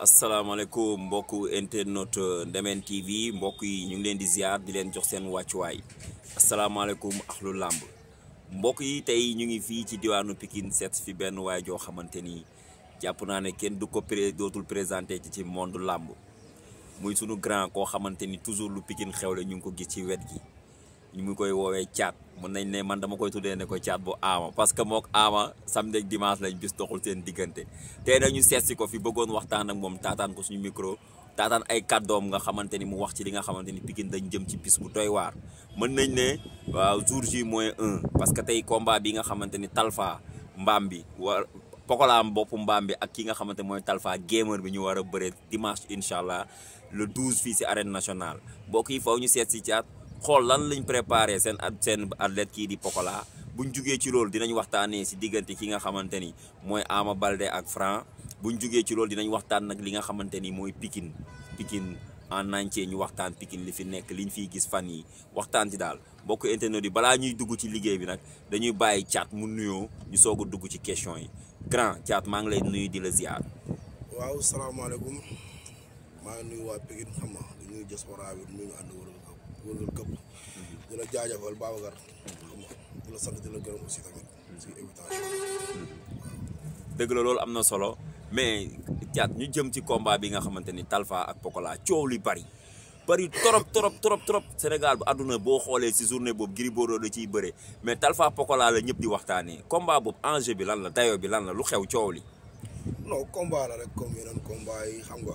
asalaamaaleykum mbokku internet Ndemene TV mbokk yi ñu ngi leen di ziar di leen jox seen wàccuwaay asalaamaaleykum axlu làmb mbokk yi tey ñu ngi fii ci diwaanu Pikine seet fi benn waay joo xamante ni jàpp naa ne kenn du ko dootul présenté ci monde làmb muy sunu grand koo xamante ni toujours lu Pikine xewle ñu ngi ko gis ci wet gi ñu ngi koy woowee caat mën nañ ne man dama koy tuddee ne ko caat bu Ama parce que mook Ama samedi ak dimanche lañ bis doxul seen diggante tey nag ñu seet si ko fi bëggoon waxtaan ak moom taataan ko suñu micro taataan ay kàddoom nga xamante ni mu wax ci li nga xamante ni Pikine dañ jëm ci bis bu doy waar mën nañ ne waaw jour J-1 parce que tey combat bi nga xamante ni Talfa mbaam bi wa Pokola bopp mbaam bi ak ki nga xamante mooy Talfa gamer bi ñu war a bëre dimanche incha allah le 12 fii si arène nationale mbokk yi faw ñu seet si caat xool lan lañ préparé seen athlète kii di Pokola buñ jugee ci loolu dinañ waxtaanee si diggante ki nga xamante ni mooy Ama Baldé ak Franc buñ jugee ci loolu dinañ waxtaan nag li nga xamante ni mooy Pikine en entier ñu waxtaan Pikine li fi nekk liñ fiy gis fan yi waxtaan ci daal mbokk internet yi balaa ñuy dugg ci liggéey bi nag dañuy bàyyi caat mu nuyoo ñu soog a dugg ci question yi grand caat maa ngi lay nuyu di la ziar. waaw salaamaaleykum maa ngi nuyu waa Pikine xam nga di nuyu diaspora bi di nuyu ànd wërgal këpp di la jaajëfal Babacar xam nga di la sant di la gërëm aussi tamit si invitation dëgg la loolu am na solo mais caat ñu jëm ci combat bi nga xamante ni Talfa ak Pokola coow li bari trop Sénégal bu àdduna boo xoolee si journée boobu Gris Bordeaux da ciy bëre mais Talfa Pokola la ñëpp di waxtaanee combat boobu enjeu bi lan la dayoo bi lan la lu xew coow li. non combat la rek comme yeneen combat yi xam nga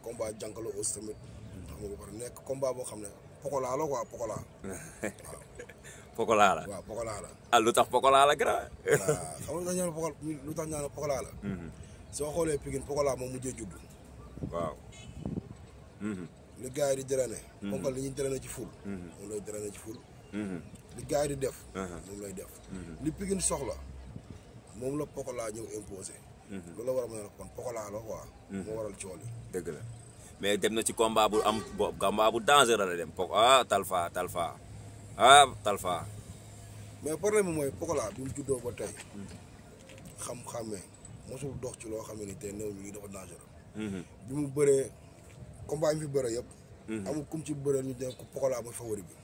combat jànkaloo aussi tamit xam nga ba pare nekk combat boo xam ne Pokola la quoi Pokola waaw. Pokola la waaw Pokola la. ah lu tax Pokola la grand. waaw xam nga lu tax ñaan Pokola la. soo xoolee Pikine Pokola moom mujjee judd. waaw. li gars yi di drainer. ponkal li ñuy drainer ci ful. moom lay drainer ci ful. li gars yi di def. moom lay def. li Pikine soxla moom la Pokola ñëw imposé. loolu la war a mën a kon Pokola la quoi. moo waral cool yi. dëgg la mais dem na ci combat bu am combat bu dangereux la dem Talfa mais problème bi mooy Pokola bi mu juddoo ba tey. xam-xamee mosul dox ci loo xam ne tey néew mi ngi dafa dangereux. bi mu bëree combat yi fi bëree yëpp. amul kum ci bëree ñu ne ko Pokola mooy favori bi.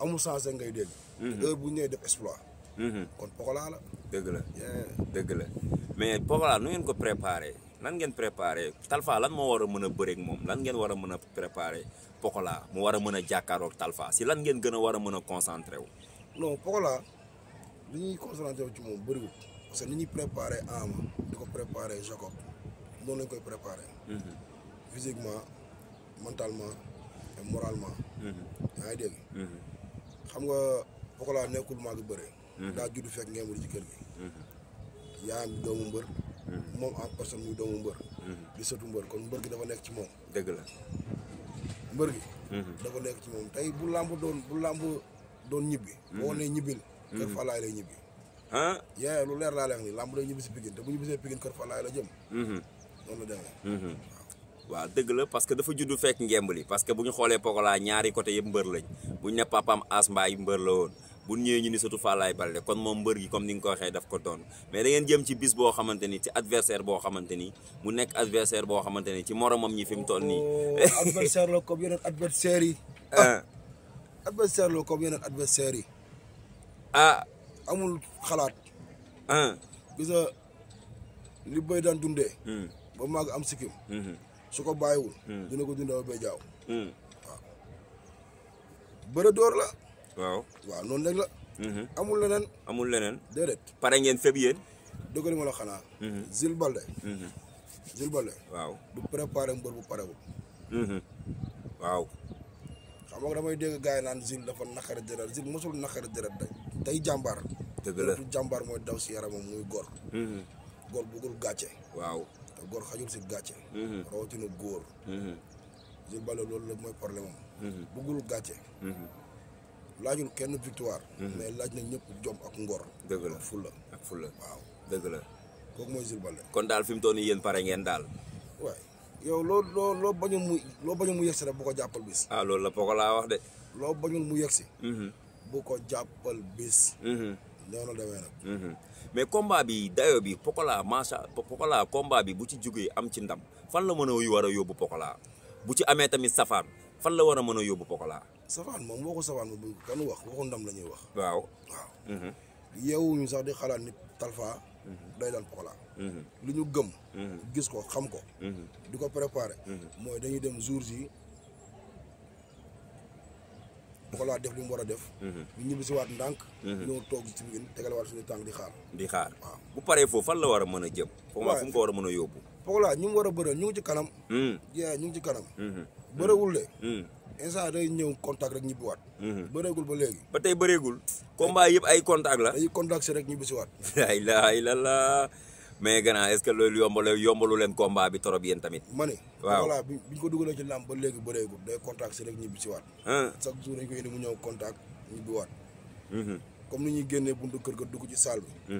amul sens ngay dégg. heure bu ñu nee def exploit. kon Pokola la. dëgg la mais Pokola nu ngeen ko préparé lan ngeen préparé Talfa lan moo war a mën a bëreeg moom lan ngeen war a mën a préparé Pokola mu war a mën a jàkkaaroog Talfa si lan ngeen gën a war a mën a concentré wu. non Pokola li ñuy concentré wu ci moom bëriwul parce que ni ñuy préparé Ama di ko préparé Jacob noonu lañ koy préparé. physiquement mentalement et moralement. yaa ngi dégg. xam nga Pokola nekkul maa ngi bëre. daa judd fekk ngeen di ci kër gi. yaayam di doomu mbër. moom en personne muy doomu mbër. di sëtu mbër kon mbër gi dafa nekk ci moom. dëgg la. mbër gi. dafa nekk ci moom tey bu làmb doon ñibbi. boo nee ñibbil. kër Falaay lay ñibbi. yaa lu leer laa leex ni làmb day ñibbi si Pikine te bu ñibbisee Pikine kër Falaay la jëm. noonu la demee. waaw dëgg la parce que dafa juddu fekk ngemb li parce que bu ñu xoolee Pokola ñaari côté yëpp mbër lañ bu ñu ne papaam As Mbaye mbër la woon bu ñëwee ñu ni surtout Falaay Balde kon moom mbër gi comme ni nga ko waxee daf ko doon mais da ngeen jëm ci bis boo xamante ni ci adversaire boo xamante ni mu nekk adversaire boo xamante ni ci moromam ñi fi mu toll nii. adversaire la comme yeneen adversaire yi. adversaire la comme yeneen adversaire yi. amul xalaat. gis nga li béy daan dundee. ba maag am sikkim. su ko bàyyiwul. dina ko dundee ba béy jaaw. waaw bëre door la. waaw noonu rek la. amul leneen. déedéet. pare ngeen fépp yéen. dëgg li ma la xanaa. Zil Balde. waaw du préparé mbër bu parewul. waaw. xam nga damay dégg gars yi naan Zil dafa naqari deret Zil mosul naqari deret tey jàmbaar. dëgg la jàmbaar mooy daw si yaramam muy góor. góor bëggul gàcce. waaw te góor xajul si gàcce. rawatina góor. Zil Balde loolu la mooy problème am. bëggul gàcce. laajul kenn victoire. mais laaj na ñëpp jom ak ngor. dëgg la ak fulla waaw dëgg la. kooku mooy Zil Balde. kon daal fi mu toll nii yéen pare ngeen daal. waay yow loo bañul mu yegsi rek bu ko jàppal bis. loolu la Pokola wax de. loo bañul mu yegsi. bu ko jàppal bis. noonu la demee nag. mais combat bi dayo bi Pokola Pokola combat bi bu ci jógee am ci ndam fan la mën a war a yóbbu Pokola bu ci amee tamit safaan fan la war a mën a yóbbu Pokola. safaan moom boo ko safaan moom kan wax waxu ndam la ñuy wax. waaw waaw. yeewuñu sax di xalaat nit Talfa. day daan Pokola. lu ñu gëm. gis ko xam ko. di ko préparé. mooy dañuy dem jours yi Pokola def li mu war a def. ñu ñibbi si waat ndànk. ñoo toog ci biir tegalewaat suñu tànk di xaar. di xaar waaw bu paree foofu fan la war a mën a jëm. fu mu ko war a mën a yóbbu. Pokola ñu mu war a bëreel ñu ngi ci kanam. ñu ngi ci kanam. bëreewul de. instant day ñëw contact rek ñibbiwaat. bëreegul ba léegi. ba tey bëreegul. combat yëpp ay contact la. dañuy contact si rek ñibbi si waat. la ilaha illallah mais gannaaw est-ce que loolu yombalu leen combat bi trop yéen tamit. ma ne. waaw voilà biñ ko dugalee ci làmb ba léegi bëreegul day contact si rek ñibbi si waat. chaque jour dañ koy indi mu ñëw contact ñibbiwaat. comme ni ñuy génnee buntu kër ga dugg ci salle bi.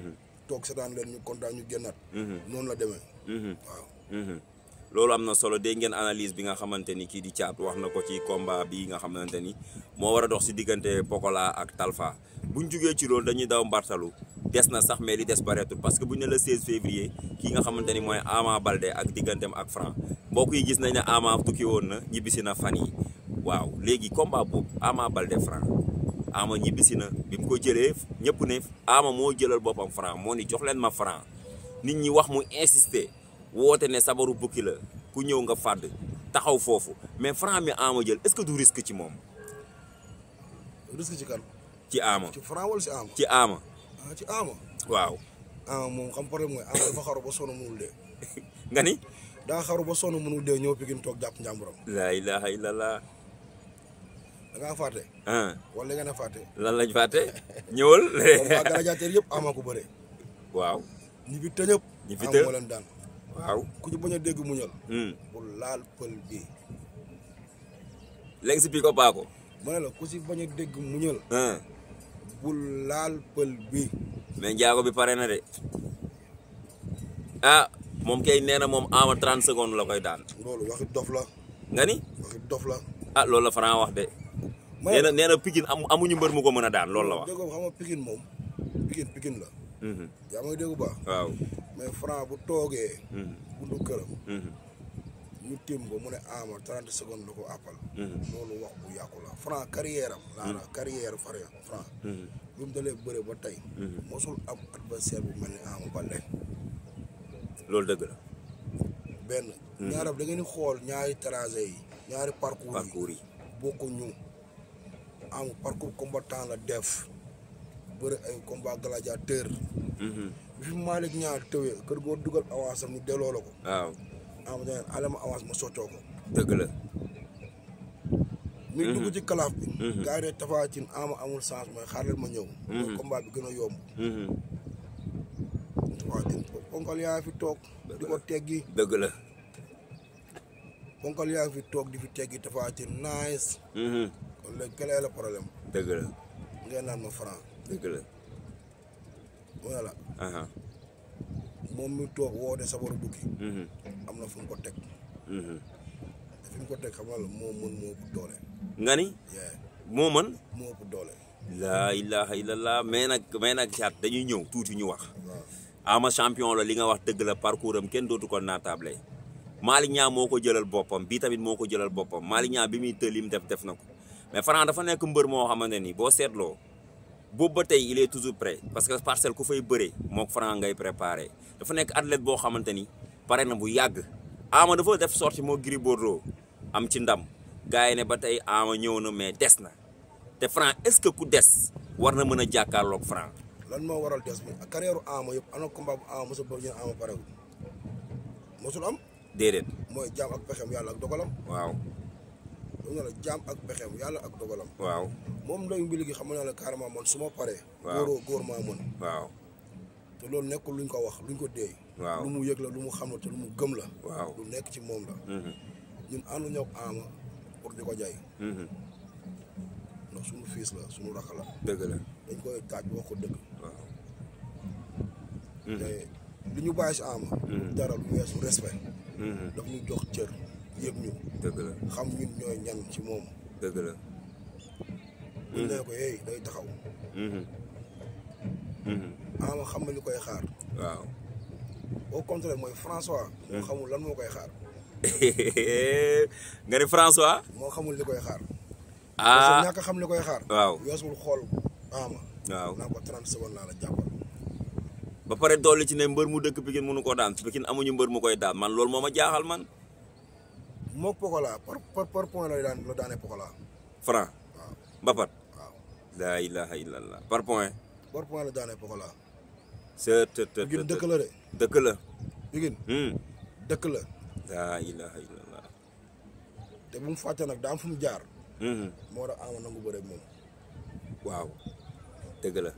toog seetaan leen ñu contact ñu génnaat. noonu la demee. waaw. loolu am na solo dégg ngeen analyse bi nga xamante ni kii di Thiat wax na ko ci combat bi nga xamante ni moo war a dox si diggante Pokola ak Talfa buñ jugee ci loolu dañuy daw mbartalu des na sax mais li des bareetul parce que buñ ne le 16 février kii nga xamante ni mooy Ama Baldé ak digganteem ak Franc mbokk yi gis nañ ne Ama tukki woon na ñibbisi na fan yi waaw léegi combat boobu Ama Baldé Franc Ama ñibbisi na bi mu ko jëlee ñëpp ne Ama moo jëlal boppam Franc moo ni jox leen ma Franc nit ñi wax mu insister. woote ne sabaru bukki la ku ñëw nga fàdd taxaw foofu mais Franc mi Ama jël est-ce que du risque ci moom. risque ci kan. ci Ama ci Franc wala ci Ama. ci Ama. ci Ama. waaw. Ama moom xam problème mooy Ama dafa xaru ba sonn mënul dee. nga ni. daa xaru ba sonn mënul dee ñëw Pikine toog jàpp njàmburam. la ilaha illallah. da ngaa fàtte. wala nga ne fàtte. lan lañ fàtte ñëwal. waa gladiateur yëpp Ama ko bëre. waaw. ñi fi tëñëpp. ñi fi Ama moo leen daan. waaw ku ci bañ a dégg muñal. bu laal pël bi. léegi si piko paako. ma ne la ku ci bañ a dégg muñal. bu laal pël bi. mais njaago bi pare na de. ah moom kay nee na moom Ama 30 secondes la koy daan. loolu waxi dof la. nga ni. waxi dof la. ah loolu la Franc wax de. nee na Pikine amuñu mbër mu ko mën a daan loolu la wax. dégg nga xam nga Pikine moom Pikine la. yaa may dégg bu baax. waaw mais Franc bu toogee. buntu këram. ñu tim ko mu ne Ama 30 secondes la ko àppal. loolu wax bu yàqu la Franc carrière am. laana carrière Franc. bi mu dalee bëre ba tey. mosul am adversaire bu mel ni Ama Baldé. loolu dëgg la. benn. ñaareel da ngeen di xool ñaari tracé yi. ñaari parcours yi bokkuñu. Ama parcours combattant la def. bëri ay combat gladiateur. bi fi Malick ñaar tëwee kër goo dugal avance am ñu delloo la ko. waaw. Ama ne alama avance ma sottoo ko. dëgg la. mi dugg ci kalaaf bi. gars yi de Tapha Tine Ama amul chance mooy xaaral ma ñëw. mooy combat bi gën a yomb. Tapha Tine ponkal yaa fi toog. di ko teggi. dëgg la. ponkal yaa fi toog di fi teggi Tapha Tine nice. kon léegi quel la problème. dëgg la. ngeen naan ma Franc. dëgg la. voilà. moom mi toog woote sabaru bukki. am na fu mu ko teg. te fi mu ko teg xam nga la moo mën moo ëpp doole. nga ni. moo mën. moo ëpp doole. laa ilaha illallah mais nag Thiat dañuy ñëw tuuti ñu wax. Ama champion la li nga wax dëgg la parcours am kenn dootu ko naatable. Malick Niang moo ko jëlal boppam bii tamit moo ko jëlal boppam Malick Niang bi muy tëlim def na ko mais Franc dafa nekk mbër moo xamante ni boo seetloo. boobu ba tey il est toujours prêt parce que parcelle ku fay bëree mook Franc ngay préparé dafa nekk athlète boo xamante ni pare na bu yàgg Ama dafa def sorti moo Gris Bordeaux am ci ndam gars yi ne ba tey Ama ñëw na mais des na te Franc est-ce que ku des war na mën a jàkkaarloog Franc. lan moo waral des bi carrière Ama yëpp ana combat bu Ama mos a bëgg ñu Ama parewul mosul am. déedéet. mooy jaam ak pexem yàlla ak dogalam. waaw. loolu la jaam ak pexem yàlla ak dogalam. waaw. moom ndoyu bi léegi xam nga ne carrément man su ma paree. waaw góor maa mën. waaw. te loolu nekkul luñ ko wax luñ ko déey. waaw lu mu yëg la lu mu xam la te lu mu gëm la. waaw lu nekk ci moom la. ñun ànduñu ak Ama pour di ko jaay. ndax suñu fiis la suñu rakk la. dëgg la dañ koy taaj wax ko dëgg. waaw. te li ñu bàyyi si Ama. dara lu weesu respect. daf ñu jox cër yëg ñu. dëgg la xam ñun ñooy ñan ci moom. dëgg la. ñu ne ko hey day taxaw. Ama xam na li koy xaar. waaw. au contraire mooy François. moo xamul lan moo koy xaar. nga ni François. moo xamul li koy xaar. ah parce que ñàkk a xam li koy xaar. waaw weesul xool Ama. waaw naa ko 30 secondes laa la jàppal. ba pare dolli ci ne mbër mu dëkk Pikine mënu koo daan Pikine amuñu mbër mu koy daan man loolu moo ma jaaxal man. moog Pokola par point la daanee Pokola. Franc. waaw Mbapat. waaw. laa ilaha illallah par point. par point la daanee Pokola. Pikine dëkk la de. dëkk la. Pikine dëkk la. laa ilaha illallah. te bu mu fàtte nag daa am fu mu jaar. moo tax Ama nangu bëre ak moom. waaw dëgg la.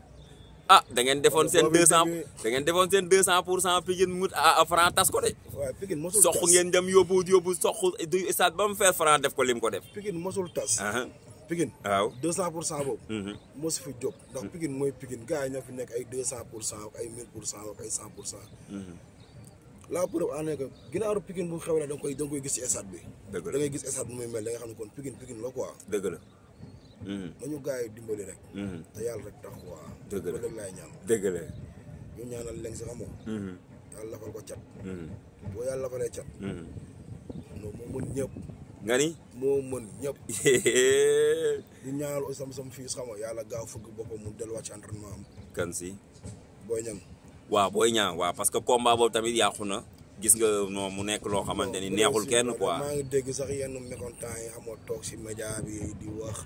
ah da ngeen defoon seen 200 da ngeen defoon seen 200% Pikine mu Franc tas ko de. waaye Pikine mosul tas soq ngeen dem yóbbu soq du stade ba mu fees Franc def ko lim ko def. Pikine mosul tas. Pikine. waaw 200% boobu. mosu fi jóg ndax Pikine mooy Pikine gars yi ñoo fi nekk ay 200% ay 1000% ak ay 100%. la preuve en est que ginnaaru Pikine bu mu xewlee da nga koy gis ci stade bi. dëgg la da ngay gis stade bu muy mel da nga xam ne kon Pikine la quoi. dëgg la. nañu gars yi dimbali rek. te yàlla rek tax quoi. dëgg la loolu laay ñaan. dëgg la. ñu ñaanal leen si xamoo. yàlla lafal ko cat. boo yàlla lafalee cat. non moo mën ñëpp. nga ni. moo mën ñëpp. di ñaanal aussi sama fii xam nga yàlla gaaw fëgg boppam mu delluwaat ci entraînement am. kan si. Boy Niang. waaw Boy Niang waaw parce que combat boobu tamit yàqu na. gis nga non mu nekk loo xamante ni neexul kenn quoi. maa ngi dégg sax yenn mécontents yi xam nga toog si média bi di wax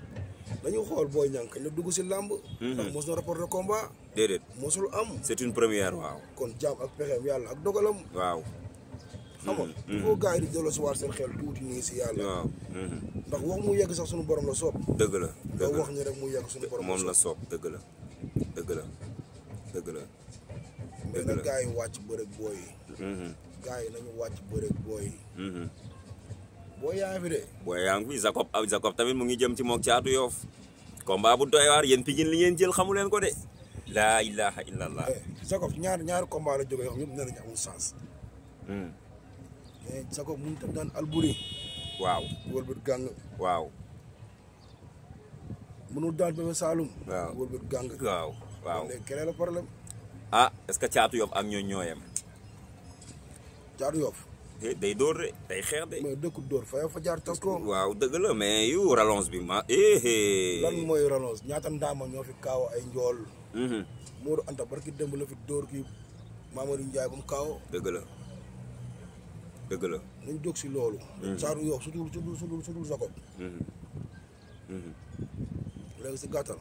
dañu xool Boy Niang kañ la dugg si làmb. ndax mos na rapporter combat. déedéet mosul am. c'est une première waaw. kon jaam ak pexeem yàlla ak dogalam. waaw. xam nga il faut gars yi di delloo si waat seen xel tuuti nii si yàlla. waaw. ndax wax mu yegg sax suñu borom la soob. dëgg la dëgg la wax ni rek mu yegg suñu borom moom la soob dëgg la dëgg la dëgg la. mais nag gars yi wàcc bëreeg booy yi. gars yi nañu wàcc bëreeg booy yi. booy yaa ngi fi de. booy yaa ngi fi Jacob tamit mu ngi jëm ci moog Caatu Yoof combat bu doy waar yéen Pikine li ngeen jël xamu leen ko de. laa ilaha illallah. Jacob ñaari combat la jógee yoo xam ñëpp nee nañu amul sens. mais Jacob mënut a daan Alboury. waaw. wëlbët gàng. waaw. mënul daan Bébé Saloum. waaw wëlbët gàng. waaw waaw. léegi quel est le problème. ah est-ce que Caatu Yoof ak ñooyam. Caatu Yoof. day dóor de day xeex de. mais dëkku dóor fa jaar tas ko. waaw dëgg la mais yu rallonge bi ma. lan mooy rallonge ñaata ndaama ñoo fi kaaw ay njool. Modou Anta barki démb la fi dóor kii Mamadou Ndiaye ba mu kaaw. dëgg la dëgg la. nañ jóg si loolu. Caatu Yoof surtout Jacob. léegi si gàttal.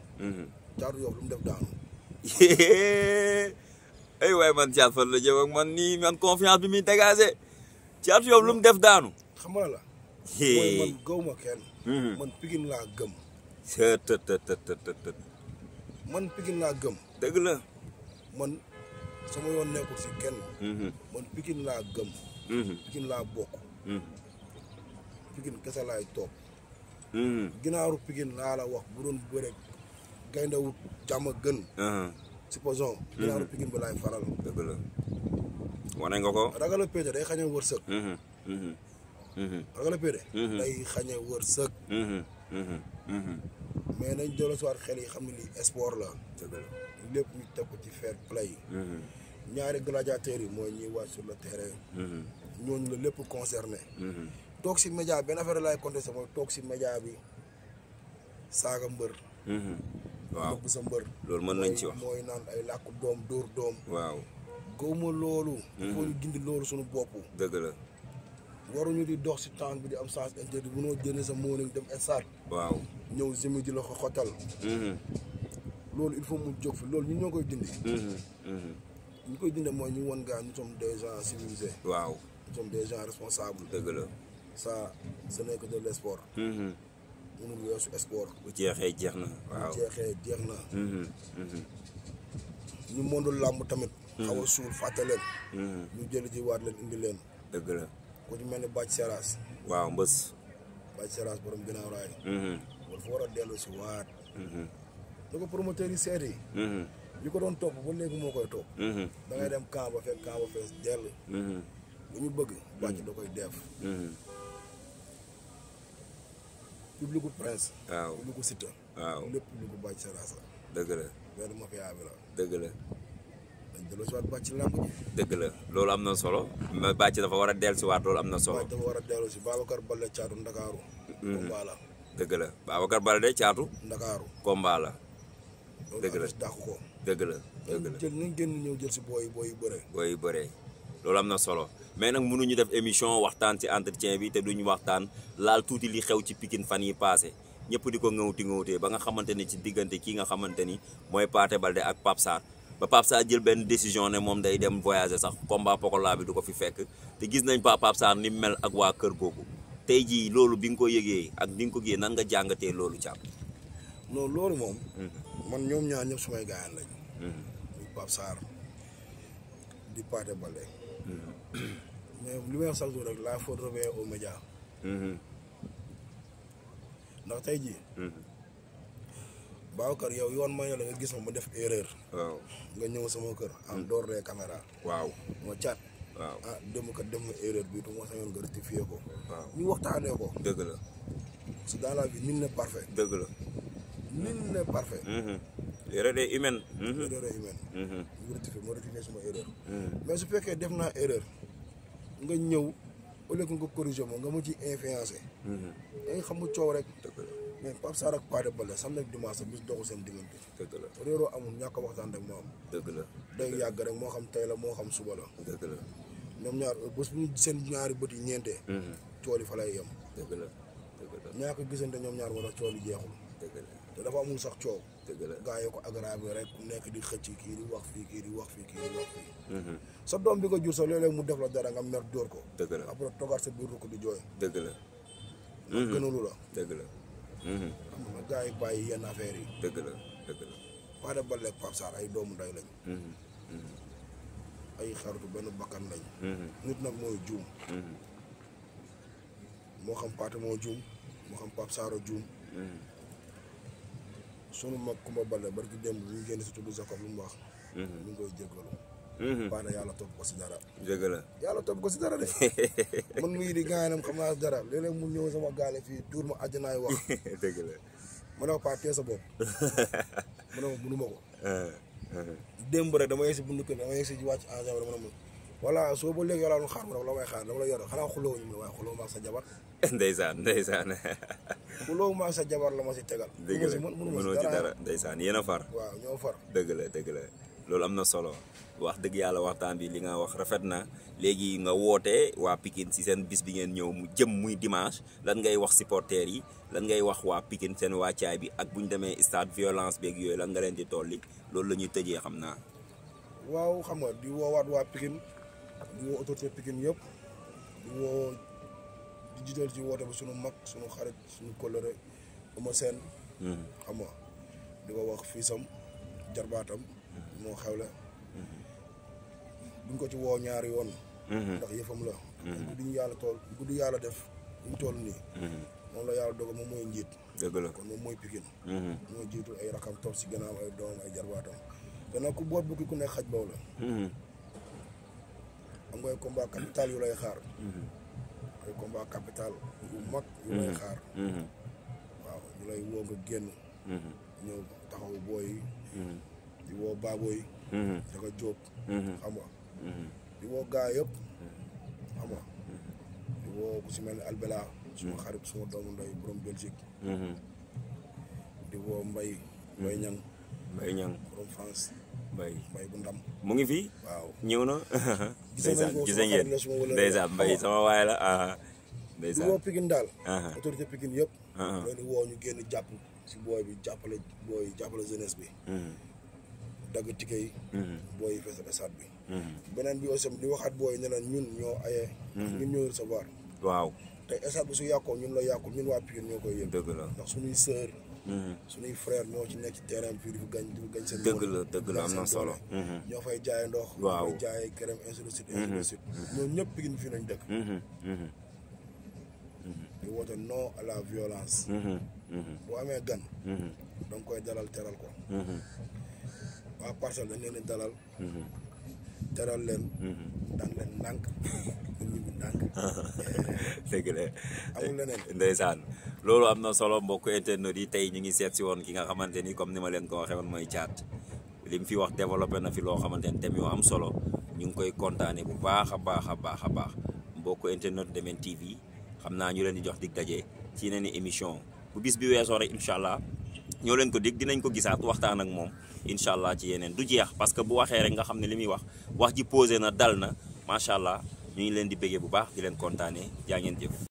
Caatu Yoof lu mu def daanu. ay waay man Thiat fan la jëm ak man nii man confiance bi muy dégagé Caatu Yoof lu mu def daanu. xam nga la. mooy man gaw ma kenn. man Pikine laa gëm. man Pikine laa gëm. dëgg la. man sama yoon nekkul si kenn. man Pikine laa gëm. Pikine laa bokk. Pikine kese laay toog. ginaaru Pikine laa la wax bu doon bëre gayndewut jàmm gën. supposons. ginaaru Pikine bi laay faral. dëgg la. wane nga ko. ragal a péete day xañe wërsëg. ragal a péete. day xañe wërsëg. mais nañ delloo si waat xel yi xam ne lii sport la. dëgg la. lépp ñu teg ko ci fair play. ñaari gladiateurs yi mooy ñuy wàcc sur le terrain. ñooñu la lépp concerné. toog si média benn affaire laay contesté mooy toog si média bi saaga mbër. waaw nëbb sa mbër. loolu mën nañ ci wax mooy naan ay làkku doom dóor doom. waaw. gëwma loolu. il faut ñu dindi loolu suñu bopp. dëgg la. waruñu di dox si temps bi di am sens interdit mënoo jënd sa morning dem stade. waaw. ñëw jëmi di la ko xottal. loolu il faut mu jóg fi loolu ñun ñoo koy dindi. ñu koy dindi mooy ñu won gaa nous sommes des gens civilisés. waaw. nous sommes des gens responsables. dëgg la. ça ce n'est que de l'esport. mënul weesu sport. bu jeexee jeex na. waaw bu jeexee jeex na. ñu mondul làmb tamit. xaw a suul fàtte leen. ñu jëli ji waat leen indi leen. dëgg la. ku ci mel ni Bathie Seras. waaw mbës. Bathie Seras borom ginnaaw raay. wala fa war a dellu si waat. ñu ko promoteur yi seet yi. ñu ko doon topp ba léegi moo koy topp. da ngay dem camp ba fekk camp ba fees dell. lu ñu bëgg. Bathie da koy def. public gu Prince. waaw public gu Siteu. waaw lépp public gu Bathie Seras la. dëgg la. benn mafia bi la. dëgg la. delloo si waat bàcc ci làmb ji. dëgg la loolu am na solo mais bàcc dafa war a dellu si waat loolu am na solo. bàcc dafa war a dellu si Babacar Baldé caatu Ndakaaru. combat la. dëgg la Babacar Baldé caatu. Ndakaaru combat la. dëgg la loolu dàq ko. dëgg la dëgg la nañ génn ñëw jël si booy yu bëree. booy yu bëree loolu am na solo mais nag mënuñu def émission waxtaan ci entretien bi te duñu waxtaan laal tuuti li xew ci Pikine fan yi passé ñëpp di ko ŋawtee ba nga xamante ni ci diggante kii nga xamante ni mooy Pathé Baldé ak Pape Sarr ba Pape Sarr jël benn décision ne moom day dem voyager sax combat Pokola bi du ko fi fekk te gis nañ Pape Sarr ni mu mel ak waa kër googu tey jii loolu bi nga ko yëgee ak bi nga ko gisee nan nga jàngatee loolu Thiam. non loolu moom. man ñoom ñaar ñëpp sumay gaayan lañ. muy Pape Sarr di Pathé Baldé. mais li may wax chaque jour rek la faute revient aux médias. ndax tey jii. Babacar yow yoon may na la nga gis ma def erreur. waaw nga ñëw sama kër. en dehors des caméras. waaw moo caat. waaw démb kat def ma erreur bi tu ma sañoon nga rectifier ko. waaw ñu waxtaanee ko. dëgg la. parce que dans la vie nul n'est parfait. dëgg la. nul n'est parfait. erreur est humaine. erreur est humaine. ñu rectifier ma rectifier sama erreur. mais su fekkee def naa erreur nga ñëw au lieu que nga corriger ma nga ma ciy influencé. da nga xam nga coow rek. dëgg la. mais Pape Sarr ak Pathé Baldé samedi ak dimanche bis doxu seen diggante. dëgg la. réeroo amul ñàkk a waxtaan rek moo am. dëgg la. day yàgg rek moo xam tey la moo xam suba la. dëgg la. ñoom ñaar bés bu ñu seen ñaari bët yi ñeentee. cool yi fa lay yem. dëgg la. dëgg la. ñaa ko gisante ñoom ñaar moo tax cool yi jeexul. dëgg la. te dafa amul sax coow. dëgg la. gaa yi ko aggravé rek ku nekk di xëcc kii di wax fii kii di wax fii kii di wax fii. sa doom bi ko jur sax léeg-léeg mu def la dara nga mer dóor ko. dëgg la. après toogaat sa biir ko di jooy. dëgg la. gënalu la. dëgg la. xam nga gaa yi bàyyi yenn affaires yi. dëgg la. dëgg la. Pathé Baldé ak Pape Sarr ay doomu nday lañ. ay xaritu benn bakkan lañ. nit nag mooy juum. moo xam Pathé moo juum moo xam Pape Sarr juum. sunu mag Kumba Baldé barki démb bu ñu génn si tudd Jacob lu mu wax. ñu ngi koy jéggalu. Pathé yàlla topp ko si dara. dëgg la. yàlla topp ko si dara de. man mii di gaañanam xam naa dara léeg-léeg mu ñëw sama gaale fii tuur ma àjjanaay wax. dëgg la. ma ne ko Pathé tee sa bopp. ma ne ko mënuma ko. démb rek dama yegg si bundu kër dama yegg si wàcc en général dama ne ma voilà soo ba léegi yow laa doon xaar ma ne la may xaar dama la yor xanaa xuloo ñu ne waaye xuloo ma ak sa jabar. ndeysaan ndeysaan. xuloo ma ak sa jabar la ma si tegal. dëgg la mënoo ci dara ndeysaan yéen a far. waaw ñoo far. dëgg la dëgg la loolu am na solo wax dëgg yàlla waxtaan bi li nga wax rafet na léegi nga woote waa Pikine si seen bis bi ngeen ñëw mu jëm muy dimanche lan ngay wax supporters yi lan ngay wax waa Pikine seen wàccaay bi ak bu ñu demee stade violence beeg yooyu lan nga leen di tolli loolu la ñuy tëjee xam naa. waaw xam nga di woowaat waa Pikine di woo autorité Pikine yëpp di woo di jiital ci woote bi sunu mag sunu xarit sunu kóllëre Eumeu Sène. xam nga di ko wax fii sam jarbaatam moo xewle. duñ ko ci woo ñaari yoon. ndax yëfam la. guddi ñu yàlla tool guddi yàlla def ñu toll nii. moom la yàlla dogal moom mooy njiit. dëgg la kon moom mooy Pikine. moo jiitul ay rakam topp si gannaaw ay doom ay jarbaatam. te nag ku boot bukki ku nekk xaj boobu la. am ngay combat capital yu lay xaar. ay combat capital yu mag yu lay xaar. waaw ñu lay woo nga génn. ñëw taxaw booy yi. di woo baaboo yi. daga jóob. xam nga. di woo gaa yëpp. xam nga. di woo ku si mel ni Albela. suma xarit suma doomu ndey borom Belgique. di woo Mbaye Ñang. Mbaye Ñang borom France. Mbaye bu ndam. mu ngi fi. waaw ñëw na. ndeysaan gis ngeen ndeysaan Mbaye sama waay la ndeysaan. di woo Pikine daal. autorité Pikine yëpp. leen di woo ñu génn jàpp si booy bi jàppale jeunesse bi. dagg tike yi. booy yi feesal stade bi. beneen bi aussi di waxaat booy ne la ñun ñoo aye. ñun ñoo recevoir. waaw te stade bi su yàqoo ñun la yàqul ñun waa Pikine ñoo koy yëg. dëgg la ndax suñuy sœur. suñuy frère ñoo ci nekk ci terrain bi fii di fi gañ seen. dëgg la am na solo. ñoo fay jaay ndox. waaw ñoo fay jaay crème ainsi de suite ainsi de suite. ñoom ñëpp Pikine fii nañ dëkk. di woote non à la violence. boo amee gan. da nga koy dalal teral ko. waa Parcelles dañ leen di dalal. teral leen. daan leen ndànk ñun ñu ndànk. dëgg la amul leneen. ndeysaan loolu am na solo mbokk internet yi tey ñu ngi seet si woon ki nga xamante ni comme ni ma leen ko waxee woon mooy Thiat li mu fi wax développé na fi loo xamante ne thème yu am solo ñu ngi koy kontaane bu baax a baax a baax a baax mbokku internet Ndemen TV xam naa ñu leen di jox dig daje ci yeneen i émission bu bis bi weesoo rek incha allah ñoo leen ko dig dinañ ko gisaat waxtaan ak moom incha allah ci yeneen du jeex parce que bu waxee rek nga xam ne li muy wax ji posé na dal na macha allah ñu ngi leen di bëggee bu baax di leen kontaanee jaa ngeen jëf.